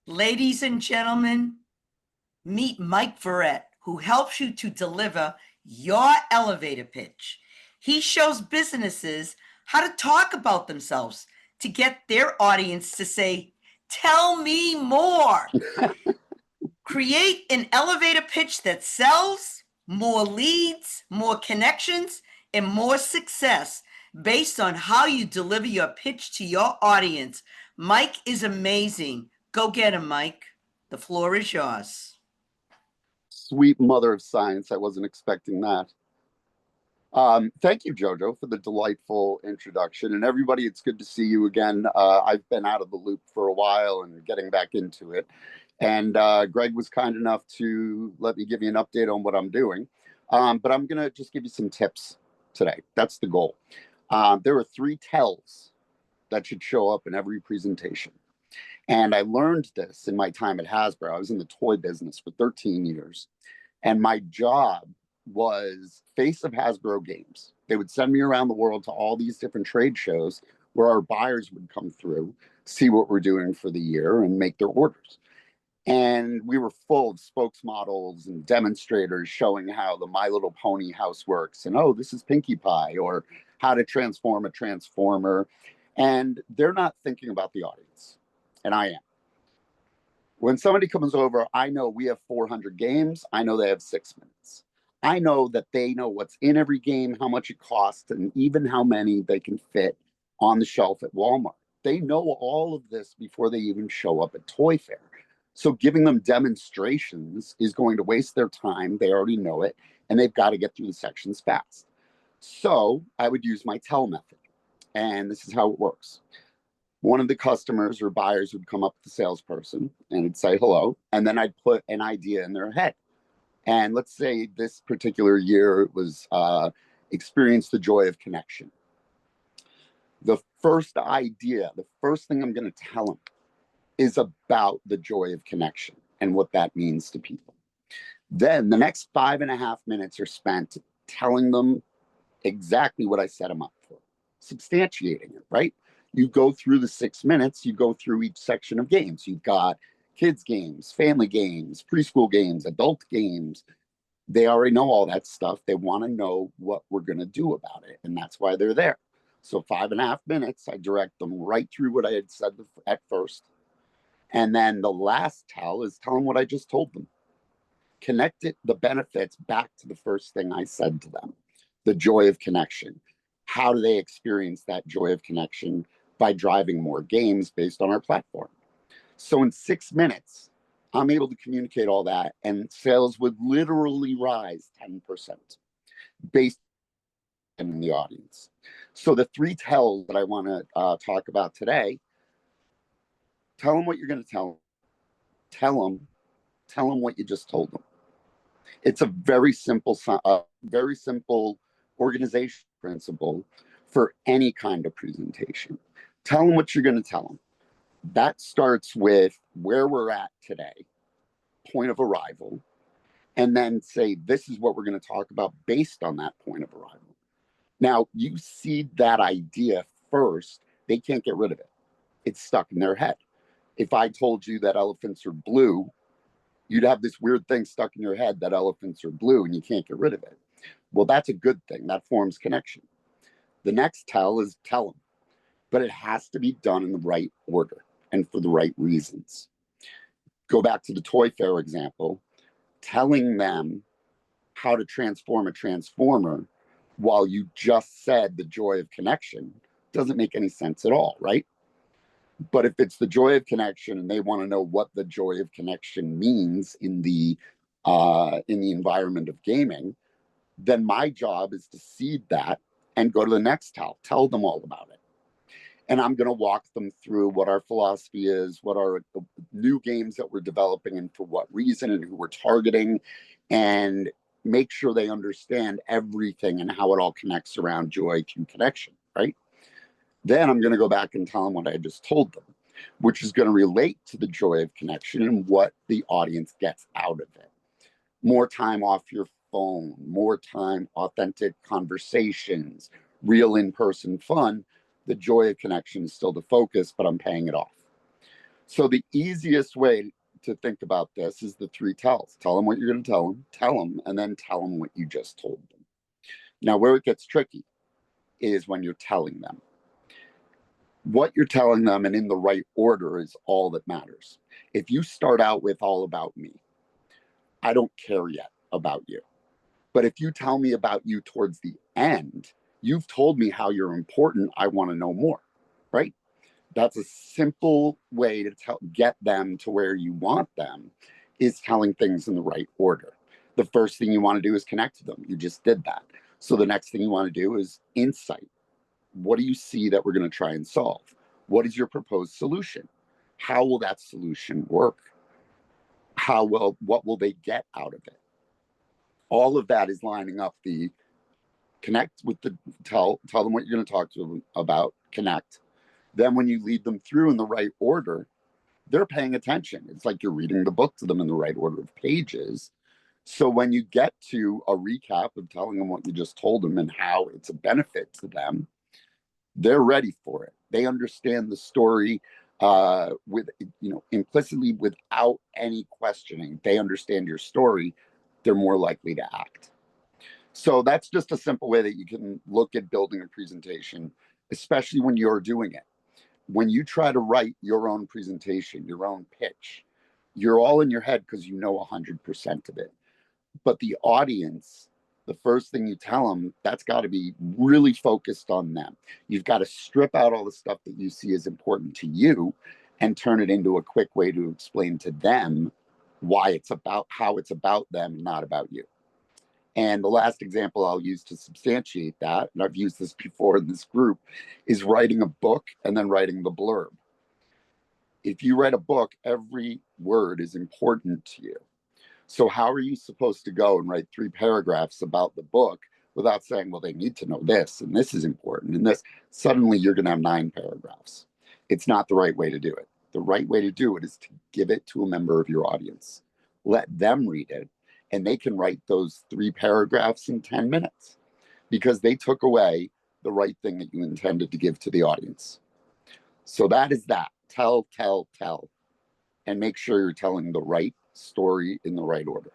Ladies and gentlemen, meet Mike Verret, who helps you to deliver your elevator pitch. He shows businesses how to talk about themselves to get their audience to say, "Tell me more." Create an elevator pitch that sells, more leads, more connections, and more success based on how you deliver your pitch to your audience. Mike is amazing. Go get him, Mike. The floor is yours. Sweet mother of science. I wasn't expecting that. Thank you, Jojo, for the delightful introduction. And everybody, it's good to see you again. I've been out of the loop for a while and getting back into it. And Greg was kind enough to let me give you an update on what I'm doing. But I'm going to just give you some tips today. That's the goal. There are 3 tells that should show up in every presentation. And I learned this in my time at Hasbro. I was in the toy business for 13 years. And my job was face of Hasbro games. They would send me around the world to all these different trade shows where our buyers would come through, see what we're doing for the year, and make their orders. And we were full of spokesmodels and demonstrators showing how the My Little Pony house works. And, oh, this is Pinkie Pie, or how to transform a transformer. And they're not thinking about the audience. And I am. When somebody comes over, I know we have 400 games. I know they have 6 minutes. I know that they know what's in every game, how much it costs, and even how many they can fit on the shelf at Walmart. They know all of this before they even show up at Toy Fair. So giving them demonstrations is going to waste their time. They already know it, and they've got to get through the sections fast. So I would use my tell method, and this is how it works. One of the customers or buyers would come up to the salesperson and it'd say hello, and then I'd put an idea in their head. And let's say this particular year it was experience the joy of connection. The first idea, the first thing I'm going to tell them is about the joy of connection and what that means to people. Then the next 5.5 minutes are spent telling them exactly what I set them up for, substantiating it, right? You go through the 6 minutes, you go through each section of games. You've got kids games, family games, preschool games, adult games. They already know all that stuff. They want to know what we're going to do about it. And that's why they're there. So 5.5 minutes, I direct them right through what I had said at first. And then the last tell is tell them what I just told them. Connect it, the benefits, back to the first thing I said to them, the joy of connection. How do they experience that joy of connection? By driving more games based on our platform. So in 6 minutes, I'm able to communicate all that, and sales would literally rise 10% based on the audience. So the 3 tells that I want to talk about today: tell them what you're going to tell them. Tell them what you just told them. It's a very simple organization principle for any kind of presentation. Tell them what you're going to tell them. That starts with where we're at today, point of arrival, and then say, this is what we're going to talk about based on that point of arrival. Now, you seed that idea first, they can't get rid of it. It's stuck in their head. If I told you that elephants are blue, you'd have this weird thing stuck in your head that elephants are blue and you can't get rid of it. Well, that's a good thing. That forms connection. The next tell is tell them. But it has to be done in the right order and for the right reasons. Go back to the Toy Fair example. Telling them how to transform a transformer while you just said the joy of connection doesn't make any sense at all, right? But if it's the joy of connection and they want to know what the joy of connection means in the environment of gaming, then my job is to seed that and go to the next tell them all about it. And I'm going to walk them through what our philosophy is, what are the new games that we're developing and for what reason and who we're targeting, and make sure they understand everything and how it all connects around joy to connection, right? Then I'm going to go back and tell them what I just told them, which is going to relate to the joy of connection and what the audience gets out of it. More time off your phone, more time, authentic conversations, real in-person fun. The joy of connection is still the focus, but I'm paying it off. So the easiest way to think about this is the three tells. Tell them what you're going to tell them, and then tell them what you just told them. Now, where it gets tricky is when you're telling them. What you're telling them and in the right order is all that matters. If you start out with all about me, I don't care yet about you. But if you tell me about you towards the end, you've told me how you're important. I want to know more, right? That's a simple way to get them to where you want them, is telling things in the right order. The first thing you want to do is connect to them. You just did that. So the next thing you want to do is insight. What do you see that we're going to try and solve? What is your proposed solution? How will that solution work? What will they get out of it? All of that is lining up the connect with the tell them what you're going to talk to them about, connect. Then when you lead them through in the right order, they're paying attention. It's like you're reading the book to them in the right order of pages. So when you get to a recap of telling them what you just told them and how it's a benefit to them, they're ready for it. They understand the story with, implicitly without any questioning. They understand your story. They're more likely to act. So that's just a simple way that you can look at building a presentation, especially when you're doing it. When you try to write your own presentation, your own pitch, you're all in your head because you know 100% of it. But the audience, the first thing you tell them, that's got to be really focused on them. You've got to strip out all the stuff that you see as important to you and turn it into a quick way to explain to them why it's about, how it's about them, not about you. And the last example I'll use to substantiate that, and I've used this before in this group, is writing a book and then writing the blurb. If you write a book, every word is important to you. So how are you supposed to go and write 3 paragraphs about the book without saying, well, they need to know this, and this is important, and this? Suddenly you're going to have 9 paragraphs. It's not the right way to do it. The right way to do it is to give it to a member of your audience. Let them read it, and they can write those 3 paragraphs in 10 minutes because they took away the right thing that you intended to give to the audience. So that is that. Tell, and make sure you're telling the right story in the right order.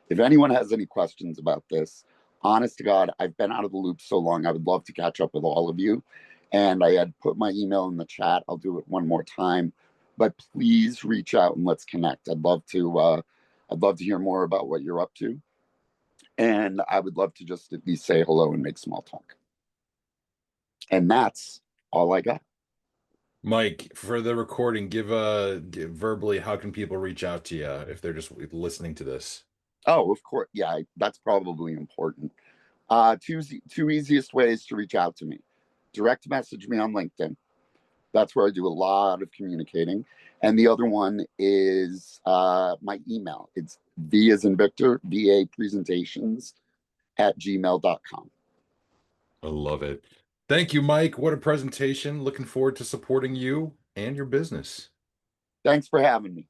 If anyone has any questions about this, honest to God, I've been out of the loop so long. I would love to catch up with all of you. And I had put my email in the chat. I'll do it one more time, but please reach out and let's connect. I'd love to hear more about what you're up to. And I would love to just at least say hello and make small talk. And that's all I got. Mike, for the recording, give verbally, how can people reach out to you if they're just listening to this? Oh, of course. Yeah, that's probably important. Two easiest ways to reach out to me. Direct message me on LinkedIn. That's where I do a lot of communicating. And the other one is my email. It's V as in Victor, VA presentations @gmail.com. I love it. Thank you, Mike. What a presentation. Looking forward to supporting you and your business. Thanks for having me.